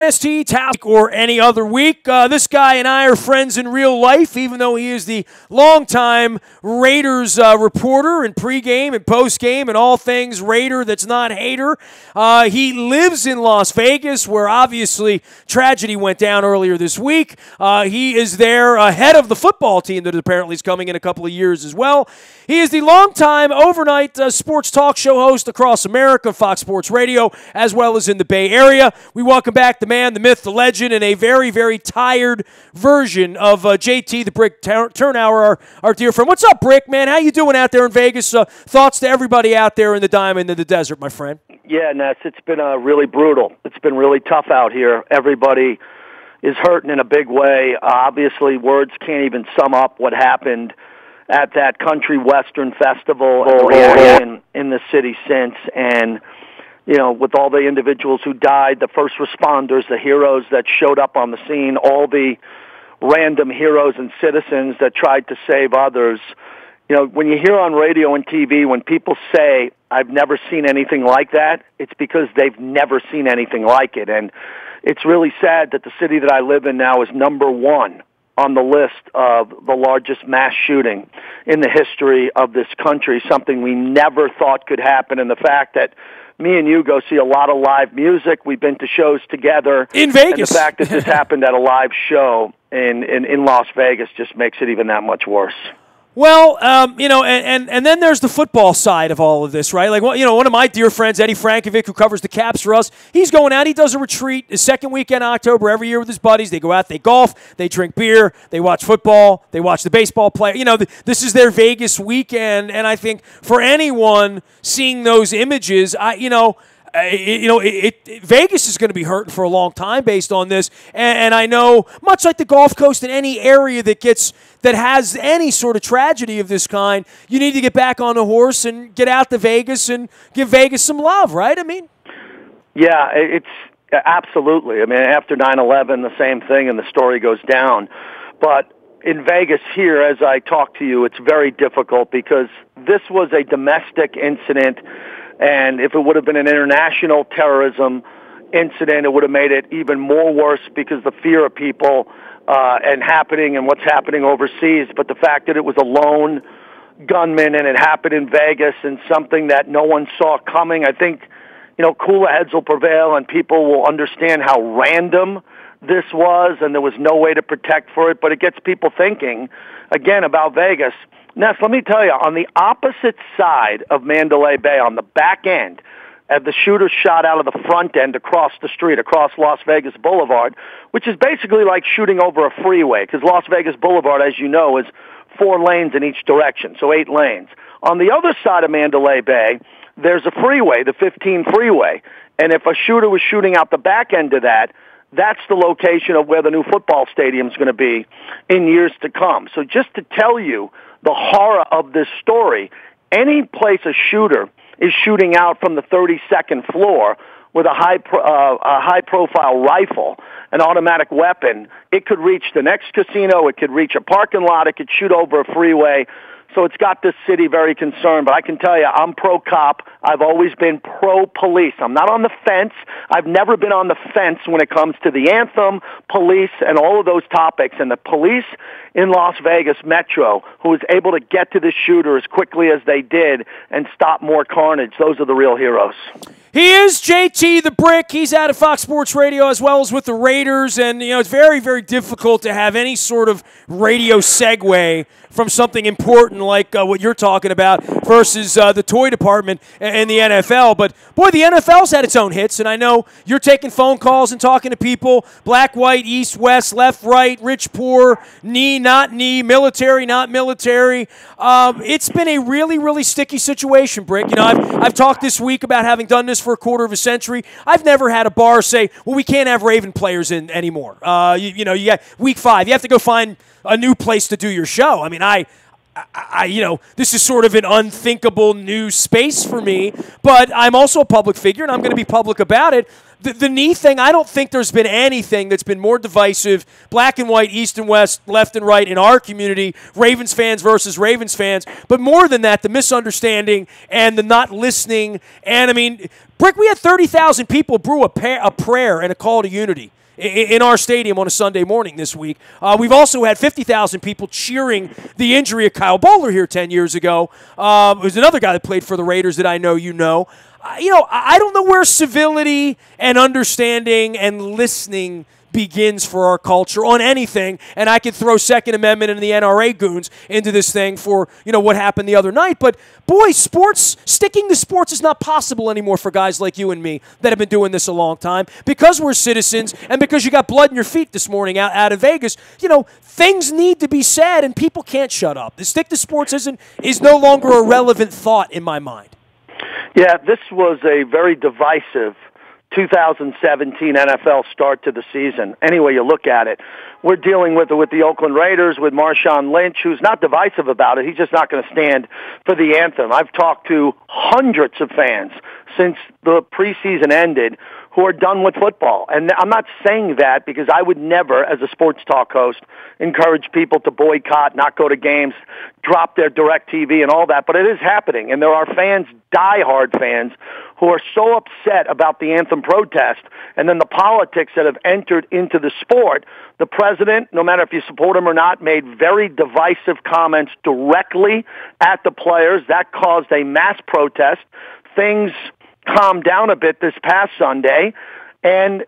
WNST, Talk, or any other week. This guy and I are friends in real life, even though he is the longtime Raiders reporter in pregame and postgame and all things Raider that's not hater. He lives in Las Vegas, where obviously tragedy went down earlier this week. He is there ahead of the football team that apparently is coming in a couple of years as well. He is the longtime overnight sports talk show host across America, Fox Sports Radio, as well as in the Bay Area. We welcome back the man, the myth, the legend, and a very, very tired version of JT the Brick Turnauer, our dear friend. What's up, Brick, man? How you doing out there in Vegas? Thoughts to everybody out there in the diamond in the desert, my friend. Yeah, Ness, it's been really brutal. It's been really tough out here. Everybody is hurting in a big way. Obviously, words can't even sum up what happened at that country western festival and the reaction in the city since. And, you know, with all the individuals who died, the first responders, the heroes that showed up on the scene, all the random heroes and citizens that tried to save others. You know, when you hear on radio and TV, when people say, I've never seen anything like that, it's because they've never seen anything like it. And it's really sad that the city that I live in now is number one on the list of the largest mass shooting in the history of this country, something we never thought could happen. And the fact that me and you go see a lot of live music, we've been to shows together. In Vegas. And the fact that this happened at a live show in Las Vegas just makes it even that much worse. Well, you know, and then there's the football side of all of this, right? Like, well, you know, one of my dear friends, Eddie Frankovic, who covers the Caps for us, he's going out. He does a retreat the second weekend in October every year with his buddies. They go out, they golf, they drink beer, they watch football, they watch the baseball play. You know, this is their Vegas weekend, and I think for anyone seeing those images, Vegas is going to be hurting for a long time based on this. And I know, much like the Gulf Coast in any area that has any sort of tragedy of this kind, you need to get back on the horse and get out to Vegas and give Vegas some love, right? I mean, yeah, it's absolutely. I mean, after 9/11, the same thing, and the story goes down. But in Vegas here, as I talk to you, it's very difficult because this was a domestic incident. And if it would have been an international terrorism incident, it would have made it even more worse because the fear of people and what's happening overseas. But the fact that it was a lone gunman and it happened in Vegas and something that no one saw coming, I think, you know, cooler heads will prevail and people will understand how random this was and there was no way to protect for it. But it gets people thinking, again, about Vegas. Ness, let me tell you, on the opposite side of Mandalay Bay, on the back end, as the shooter shot out of the front end across the street, across Las Vegas Boulevard, which is basically like shooting over a freeway, because Las Vegas Boulevard, as you know, is 4 lanes in each direction, so 8 lanes. On the other side of Mandalay Bay, there's a freeway, the 15 freeway, and if a shooter was shooting out the back end of that, that's the location of where the new football stadium is going to be in years to come. So just to tell you the horror of this story, any place a shooter is shooting out from the 32nd floor with a high-profile rifle, an automatic weapon, it could reach the next casino, it could reach a parking lot, it could shoot over a freeway. So it's got this city very concerned. But I can tell you, I'm pro-cop. I've always been pro-police. I'm not on the fence. I've never been on the fence when it comes to the anthem, police, and all of those topics. And the police in Las Vegas Metro, who was able to get to the shooter as quickly as they did and stop more carnage, those are the real heroes. He is JT the Brick. He's out of Fox Sports Radio as well as with the Raiders. And, you know, it's very, very difficult to have any sort of radio segue from something important like what you're talking about versus the toy department and the NFL. But, boy, the NFL's had its own hits, and I know you're taking phone calls and talking to people, black, white, east, west, left, right, rich, poor, knee, not knee, military, not military. It's been a really, really sticky situation, Brick. You know, I've talked this week about having done this for a quarter of a century. I've never had a bar say, well, we can't have Raven players in anymore. You got week 5. You have to go find a new place to do your show. I mean, you know, this is sort of an unthinkable new space for me, but I'm also a public figure, and I'm going to be public about it. The knee thing, I don't think there's been anything that's been more divisive, black and white, east and west, left and right in our community, Ravens fans versus Ravens fans. But more than that, the misunderstanding and the not listening. And, I mean, Brick, we had 30,000 people brew a prayer and a call to unity in our stadium on a Sunday morning this week. We've also had 50,000 people cheering the injury of Kyle Bowler here 10 years ago. Who's another guy that played for the Raiders that I know you know. I don't know where civility and understanding and listening begins for our culture on anything, and I could throw Second Amendment and the NRA goons into this thing for, what happened the other night. But, boy, sticking to sports is not possible anymore for guys like you and me that have been doing this a long time. Because we're citizens and because you got blood in your feet this morning out of Vegas, things need to be said, and people can't shut up. The stick to sports is no longer a relevant thought in my mind. Yeah, this was a very divisive 2017 NFL start to the season. Any way you look at it, we're dealing with the Oakland Raiders, with Marshawn Lynch, who's not divisive about it. He's just not going to stand for the anthem. I've talked to hundreds of fans since the preseason ended who are done with football. And I'm not saying that because I would never, as a sports talk host, encourage people to boycott, not go to games, drop their DirecTV and all that. But it is happening. And there are fans, diehard fans, who are so upset about the anthem protest and then the politics that have entered into the sport. The president, no matter if you support him or not, made very divisive comments directly at the players. That caused a mass protest. Things calmed down a bit this past Sunday. And,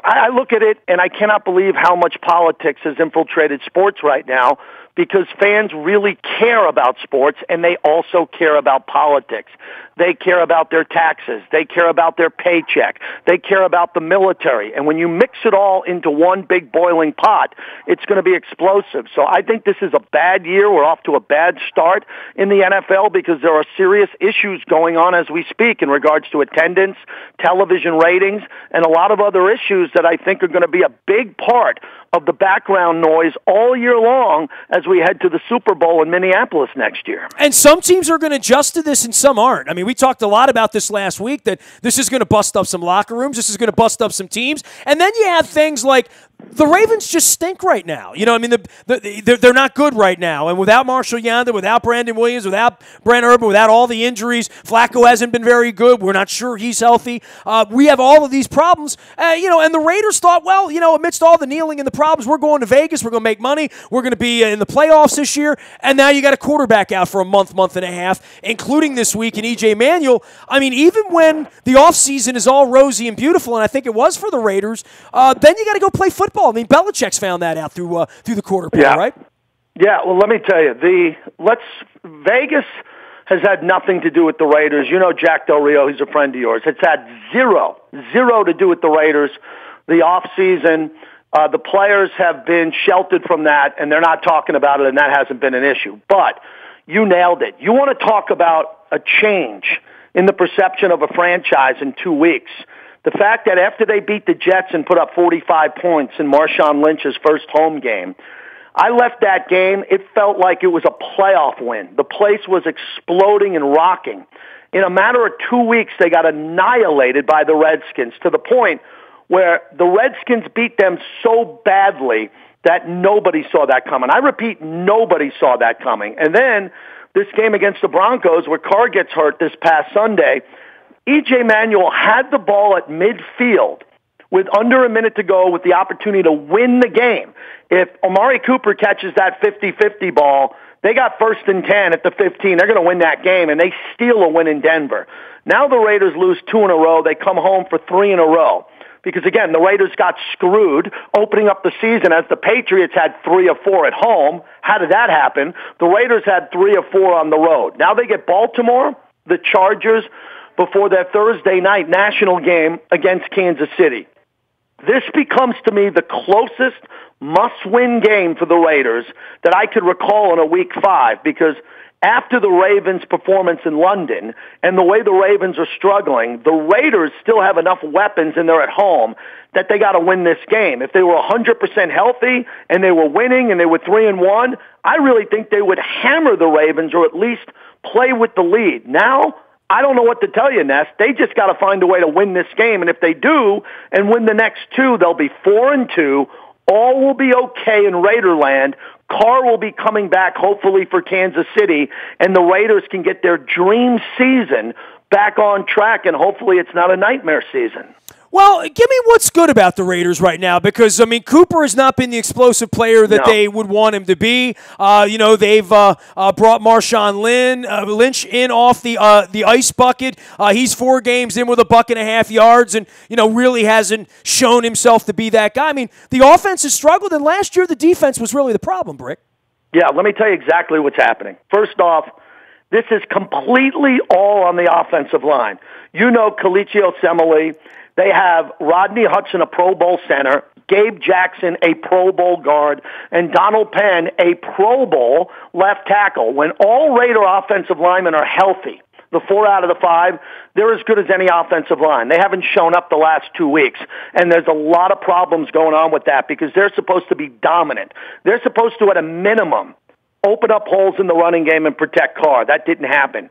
I look at it and I cannot believe how much politics has infiltrated sports right now, because fans really care about sports and they also care about politics. They care about their taxes. They care about their paycheck. They care about the military. And when you mix it all into one big boiling pot, it's going to be explosive. So I think this is a bad year. We're off to a bad start in the NFL because there are serious issues going on as we speak in regards to attendance, television ratings, and a lot of other issues that I think are going to be a big part of the background noise all year long as we head to the Super Bowl in Minneapolis next year. And some teams are going to adjust to this and some aren't. I mean, we talked a lot about this last week, that this is going to bust up some locker rooms. This is going to bust up some teams. And then you have things like the Ravens just stink right now. They're not good right now. And without Marshall Yanda, without Brandon Williams, without Brent Urban, without all the injuries, Flacco hasn't been very good. We're not sure he's healthy. We have all of these problems. And the Raiders thought, amidst all the kneeling and the problems, we're going to Vegas. We're going to make money. We're going to be in the playoffs this year. And now you got a quarterback out for a month and a half, including this week in E.J. Manuel. I mean, even when the offseason is all rosy and beautiful, and I think it was for the Raiders, then you got to go play football. I mean, Belichick's found that out through the quarter period, right? Yeah, well, let me tell you, Vegas has had nothing to do with the Raiders. Jack Del Rio, he's a friend of yours. It's had zero to do with the Raiders. The offseason, the players have been sheltered from that, and they're not talking about it, and that hasn't been an issue. But you nailed it. You want to talk about a change in the perception of a franchise in 2 weeks. The fact that after they beat the Jets and put up 45 points in Marshawn Lynch's first home game, I left that game, it felt like it was a playoff win. The place was exploding and rocking. In a matter of 2 weeks, they got annihilated by the Redskins to the point where the Redskins beat them so badly that nobody saw that coming. I repeat, nobody saw that coming. And then this game against the Broncos where Carr gets hurt this past Sunday, E.J. Manuel had the ball at midfield with under a minute to go with the opportunity to win the game. If Amari Cooper catches that 50-50 ball, they got 1st and 10 at the 15. They're going to win that game, and they steal a win in Denver. Now the Raiders lose 2 in a row. They come home for 3 in a row. Because, again, the Raiders got screwed opening up the season as the Patriots had 3 or 4 at home. How did that happen? The Raiders had 3 or 4 on the road. Now they get Baltimore, the Chargers, before their Thursday night national game against Kansas City. This becomes, to me, the closest must-win game for the Raiders that I could recall in a Week 5, because after the Ravens' performance in London and the way the Ravens are struggling, the Raiders still have enough weapons and they're at home that they got to win this game. If they were 100% healthy and they were winning and they were 3-1, I really think they would hammer the Ravens or at least play with the lead. Now, I don't know what to tell you, Ness. They just got to find a way to win this game. And if they do and win the next 2, they'll be 4-2. All will be okay in Raiderland. Carr will be coming back, hopefully, for Kansas City, and the Raiders can get their dream season back on track, and hopefully it's not a nightmare season. Well, give me what's good about the Raiders right now, because, I mean, Cooper has not been the explosive player that they would want him to be. They've brought Marshawn Lynch in off the ice bucket. He's 4 games in with 1.5 yards and, really hasn't shown himself to be that guy. I mean, the offense has struggled, and last year the defense was really the problem, Brick. Yeah, let me tell you exactly what's happening. First off, this is completely all on the offensive line. Colicchio Semele. They have Rodney Hudson, a Pro Bowl center, Gabe Jackson, a Pro Bowl guard, and Donald Penn, a Pro Bowl left tackle. When all Raider offensive linemen are healthy, the 4 out of the 5, they're as good as any offensive line. They haven't shown up the last 2 weeks, and there's a lot of problems going on with that because they're supposed to be dominant. They're supposed to, at a minimum, open up holes in the running game and protect Carr. That didn't happen.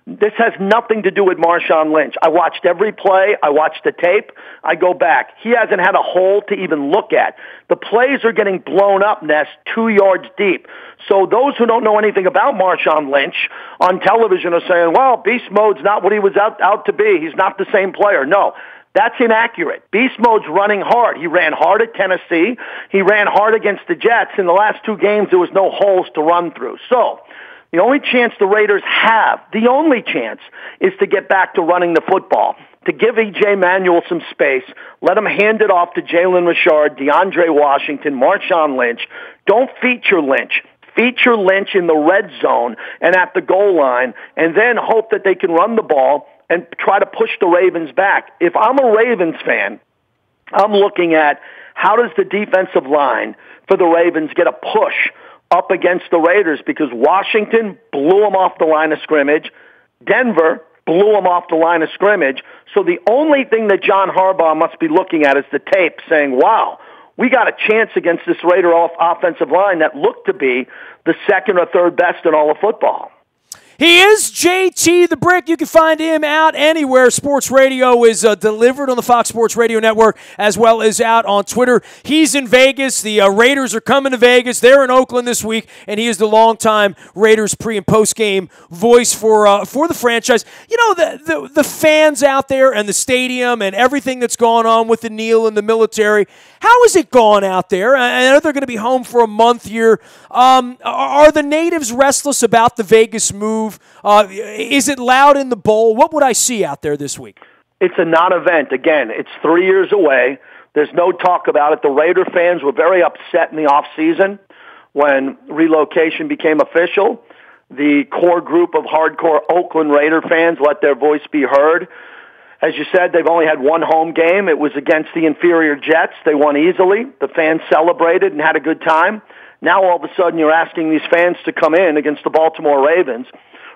This has nothing to do with Marshawn Lynch. I watched every play. I watched the tape. I go back. He hasn't had a hole to even look at. The plays are getting blown up, Ness, 2 yards deep. So those who don't know anything about Marshawn Lynch on television are saying, well, beast mode's not what he was out to be. He's not the same player. No, that's inaccurate. Beast mode's running hard. He ran hard at Tennessee. He ran hard against the Jets. In the last 2 games, there was no holes to run through. So the only chance the Raiders have, is to get back to running the football, to give E.J. Manuel some space, let him hand it off to Jalen Richard, DeAndre Washington, Marshawn Lynch. Don't feature Lynch. Feature Lynch in the red zone and at the goal line, and then hope that they can run the ball and try to push the Ravens back. If I'm a Ravens fan, I'm looking at how does the defensive line for the Ravens get a push up against the Raiders, because Washington blew them off the line of scrimmage. Denver blew them off the line of scrimmage. So the only thing that John Harbaugh must be looking at is the tape saying, wow, we got a chance against this Raider offensive line that looked to be the second or third best in all of football. He is JT the Brick. You can find him out anywhere. Sports Radio is delivered on the Fox Sports Radio Network as well as out on Twitter. He's in Vegas. The Raiders are coming to Vegas. They're in Oakland this week, and he is the longtime Raiders pre- and post-game voice for the franchise. The fans out there and the stadium and everything that's going on with the Neil and the military, how is it going out there? I know they're going to be home for a month here. Are the natives restless about the Vegas move? Is it loud in the bowl? What would I see out there this week? It's a non-event. Again, it's 3 years away. There's no talk about it. The Raider fans were very upset in the offseason when relocation became official. The core group of hardcore Oakland Raider fans let their voice be heard. As you said, they've only had one home game. It was against the inferior Jets. They won easily. The fans celebrated and had a good time. Now all of a sudden you're asking these fans to come in against the Baltimore Ravens,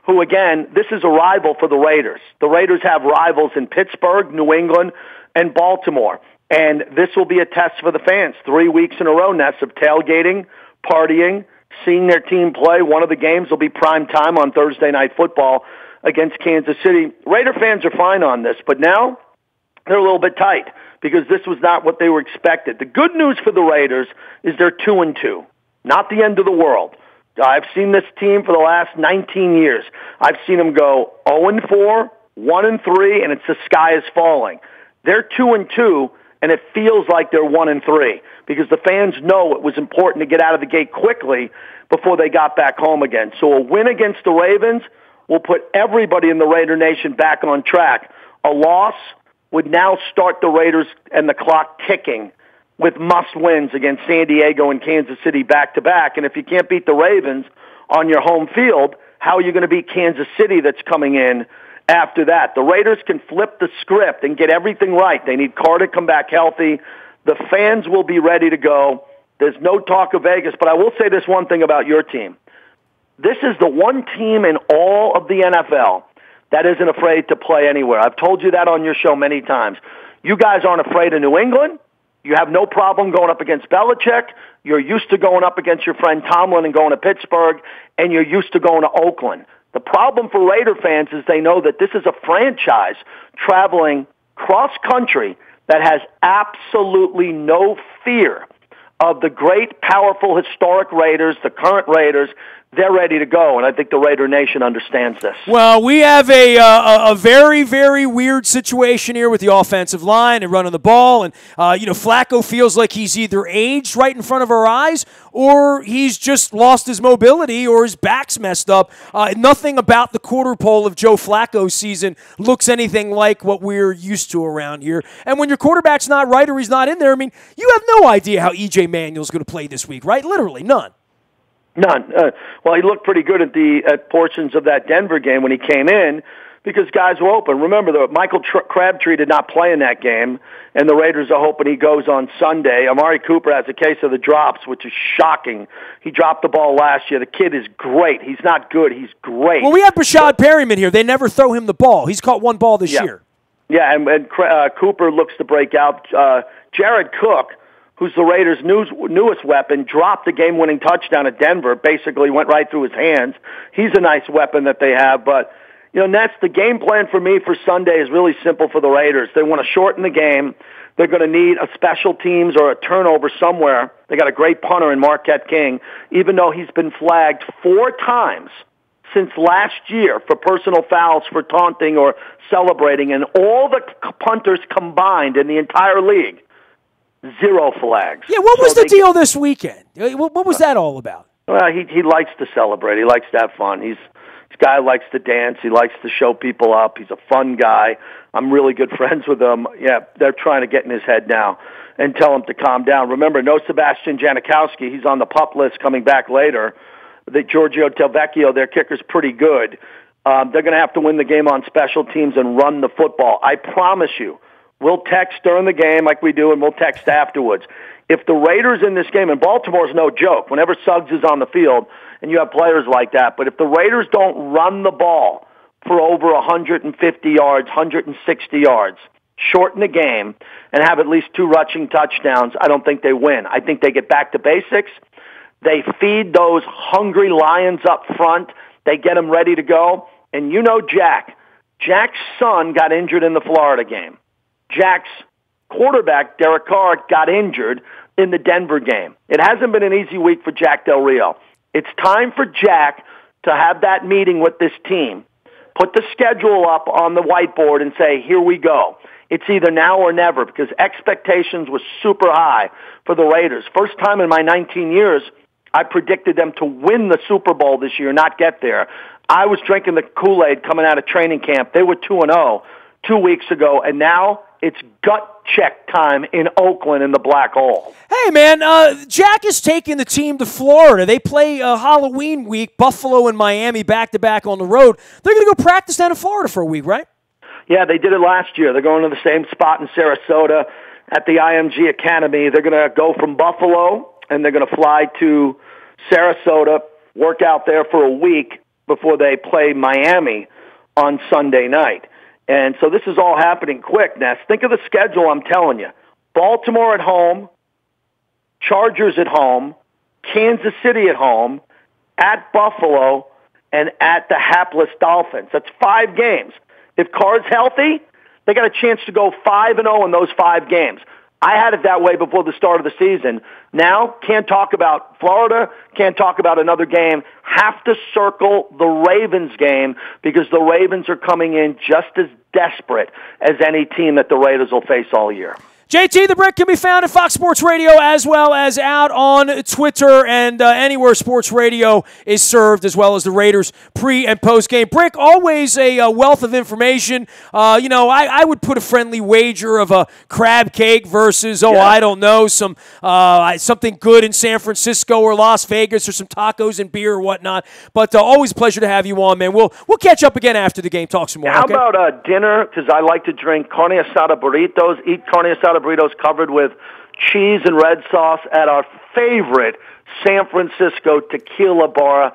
who, again, this is a rival for the Raiders. The Raiders have rivals in Pittsburgh, New England, and Baltimore. And this will be a test for the fans. 3 weeks in a row, Ness, of tailgating, partying, seeing their team play. One of the games will be prime time on Thursday Night Football against Kansas City. Raider fans are fine on this, but now they're a little bit tight because this was not what they were expected. The good news for the Raiders is they're 2-2. Not the end of the world. I've seen this team for the last 19 years. I've seen them go 0-4, 1-3, and it's the sky is falling. They're 2-2, and it feels like they're 1-3 because the fans know it was important to get out of the gate quickly before they got back home again. So a win against the Ravens will put everybody in the Raider Nation back on track. A loss would now start the Raiders and the clock ticking with must-wins against San Diego and Kansas City back-to-back. And if you can't beat the Ravens on your home field, how are you going to beat Kansas City that's coming in after that? The Raiders can flip the script and get everything right. They need Carr to come back healthy. The fans will be ready to go. There's no talk of Vegas, but I will say this one thing about your team. This is the one team in all of the NFL that isn't afraid to play anywhere. I've told you that on your show many times. You guys aren't afraid of New England. You have no problem going up against Belichick. You're used to going up against your friend Tomlin and going to Pittsburgh, and you're used to going to Oakland. The problem for Raider fans is they know that this is a franchise traveling cross-country that has absolutely no fear of the great, powerful, historic Raiders, the current Raiders. they're ready to go, and I think the Raider Nation understands this. Well, we have a very, very weird situation here with the offensive line and running the ball, and Flacco feels like he's either aged right in front of our eyes, or he's just lost his mobility, or his back's messed up. Nothing about the quarter pole of Joe Flacco's season looks anything like what we're used to around here. And when your quarterback's not right or he's not in there, I mean, you have no idea how E.J. Manuel's going to play this week, right? Literally none. None. Well, he looked pretty good at portions of that Denver game when he came in because guys were open. Remember, Michael Crabtree did not play in that game, and the Raiders are hoping he goes on Sunday. Amari Cooper has a case of the drops, which is shocking. He dropped the ball last year. The kid is great. He's not good. He's great. Well, we have Brashad Perryman here. They never throw him the ball. He's caught one ball this year. Yeah, and Cooper looks to break out. Jared Cook, who's the Raiders' newest weapon, dropped the game-winning touchdown at Denver, basically went right through his hands. He's a nice weapon that they have, but, Nets, the game plan for me for Sunday is really simple for the Raiders. They want to shorten the game. They're going to need a special teams or a turnover somewhere. They got a great punter in Marquette King, even though he's been flagged 4 times since last year for personal fouls for taunting or celebrating, and all the punters combined in the entire league, 0 flags. Yeah, what was the deal this weekend? What was that all about? Well, he likes to celebrate. He likes to have fun. This guy likes to dance. He likes to show people up. He's a fun guy. I'm really good friends with him. Yeah, they're trying to get in his head now and tell him to calm down. Remember, no Sebastian Janikowski. He's on the PUP list coming back later. The Giorgio Telvecchio, their kicker's pretty good. They're going to have to win the game on special teams and run the football. I promise you. We'll text during the game like we do, and we'll text afterwards. If the Raiders in this game, and Baltimore's no joke, whenever Suggs is on the field, and you have players like that, but if the Raiders don't run the ball for over 150 yards, 160 yards, shorten the game, and have at least 2 rushing touchdowns, I don't think they win. I think they get back to basics. They feed those hungry Lions up front. They get them ready to go. And Jack's son got injured in the Florida game. Jack's quarterback, Derek Carr, got injured in the Denver game. It hasn't been an easy week for Jack Del Rio. It's time for Jack to have that meeting with this team, put the schedule up on the whiteboard and say, here we go. It's either now or never, because expectations were super high for the Raiders. First time in my 19 years, I predicted them to win the Super Bowl this year, not get there. I was drinking the Kool-Aid coming out of training camp. They were 2-0 2 weeks ago, and now it's gut check time in Oakland in the black hole. Hey, man, Jack is taking the team to Florida. They play Halloween week, Buffalo and Miami back-to-back on the road. They're going to go practice down in Florida for a week, right? Yeah, they did it last year. They're going to the same spot in Sarasota at the IMG Academy. They're going to go from Buffalo, and they're going to fly to Sarasota, work out there for a week before they play Miami on Sunday night. And so this is all happening quick, Ness. Think of the schedule I'm telling you. Baltimore at home, Chargers at home, Kansas City at home, at Buffalo, and at the hapless Dolphins. That's 5 games. If Carr's healthy, they got a chance to go 5-0 in those 5 games. I had it that way before the start of the season. Now, can't talk about Florida, can't talk about another game. Have to circle the Ravens game because the Ravens are coming in just as desperate as any team that the Raiders will face all year. JT the Brick can be found at Fox Sports Radio as well as out on Twitter and anywhere sports radio is served, as well as the Raiders pre- and post-game. Brick, always a wealth of information. I would put a friendly wager of a crab cake versus, I don't know, something good in San Francisco or Las Vegas, or some tacos and beer or whatnot. But always a pleasure to have you on, man. We'll catch up again after the game, talk some more. How about dinner? Because I like to drink carne asada burritos, eat carne asada burritos covered with cheese and red sauce at our favorite San Francisco tequila bar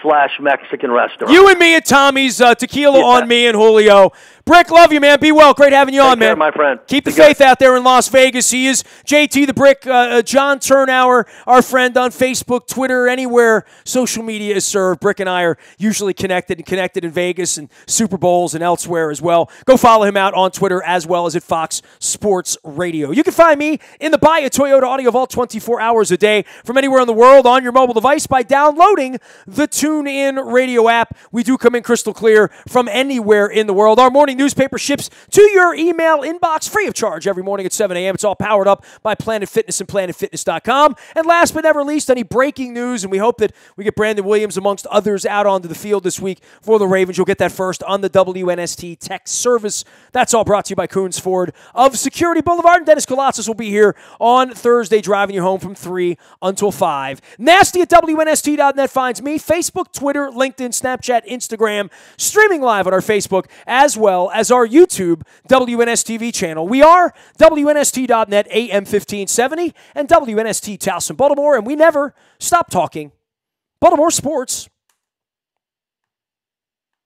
/ Mexican restaurant. You and me at Tommy's, tequila on me and Julio. Brick, love you, man. Be well. Great having you on, man. Take care, my friend. Keep the faith out there in Las Vegas. He is JT the Brick, John Turnauer, our friend on Facebook, Twitter, anywhere social media is served. Brick and I are usually connected in Vegas and Super Bowls and elsewhere as well. Go follow him out on Twitter as well as at Fox Sports Radio. You can find me in the Buy a Toyota Audio Vault 24 hours a day from anywhere in the world on your mobile device by downloading the TuneIn radio app. We do come in crystal clear from anywhere in the world. Our morning newspaper ships to your email inbox free of charge every morning at 7 a.m. It's all powered up by Planet Fitness and PlanetFitness.com. And last but never least, any breaking news, and we hope that we get Brandon Williams amongst others out onto the field this week for the Ravens. You'll get that first on the WNST text service. That's all brought to you by Coons Ford of Security Boulevard. Dennis Colossus will be here on Thursday driving you home from 3 until 5. Nasty at WNST.net finds me. Facebook, Twitter, LinkedIn, Snapchat, Instagram, streaming live on our Facebook as well as our YouTube WNSTV channel. We are WNST.net AM 1570 and WNST Towson, Baltimore, and we never stop talking Baltimore sports.